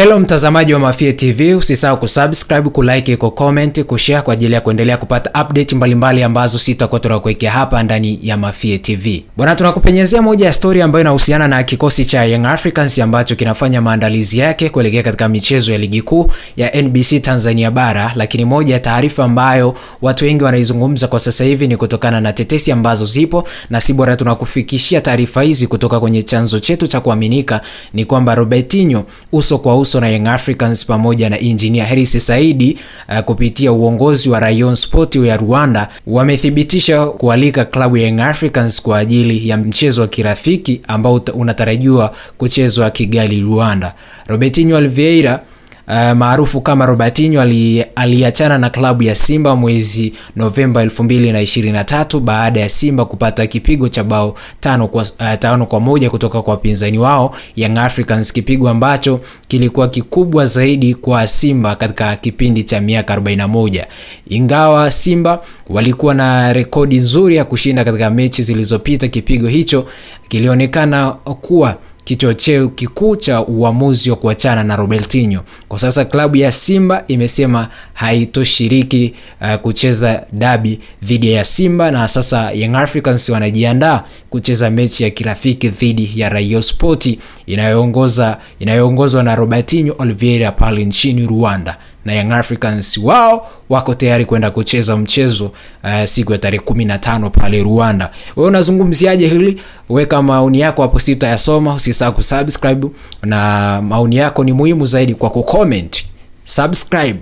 Hello mtazamaji wa Mafie TV, usisahau kusubscribe, kulike, kucomment, kushare kwa ajili ya kuendelea kupata update mbalimbali ambazo sitakuwa tunakuwekea hapa ndani ya Mafie TV. Bwana, tunakupenyezea moja ya story ambayo inahusiana na kikosi cha Young Africans ambacho kinafanya maandalizi yake kuelekea katika michezo ya ligi kuu ya NBC Tanzania bara, lakini moja ya taarifa ambayo watu wengi wanaizungumza kwa sasa hivi ni kutokana na tetesi ambazo zipo, na si bora tunakufikishia taarifa hizi kutoka kwenye chanzo chetu cha kuaminika, ni kwamba Robertinho uso kwa uso na Young Africans pamoja na Engineer Hersi Said kupitia uongozi wa Rayon Sport ya Rwanda wamethibitisha kualika klabu ya Young Africans kwa ajili ya mchezo wa kirafiki ambao unatarajiwa kuchezwa Kigali, Rwanda. Robertinho Oliveira maarufu kama Robertinho aliachana na klabu ya Simba mwezi Novemba 2023 baada ya Simba kupata kipigo cha bao 5-1 kutoka kwa pinzani wao Young Africans, kipigo ambacho kilikuwa kikubwa zaidi kwa Simba katika kipindi cha miaka 41. Ingawa Simba walikuwa na rekodi nzuri ya kushinda katika mechi zilizopita, kipigo hicho kilionekana kuwa kichocheo kikuu cha uamuzi wa kuachana na Robertinho. Kwa sasa klabu ya Simba imesema haitoshiriki kucheza dabi dhidi ya Simba, na sasa Young Africans wanajiandaa kucheza mechi ya kirafiki dhidi ya Rayon Sport inayoongozwa na Robertinho Oliveira pale nchini Rwanda, na Young Africans wao wako tayari kwenda kucheza mchezo siku ya tarehe 15 pale Rwanda. Wewe unazungumziaje hili? Weka maoni yako hapo, sitayasoma. Usisahau kusubscribe, na maoni yako ni muhimu zaidi kwa kucomment. Subscribe.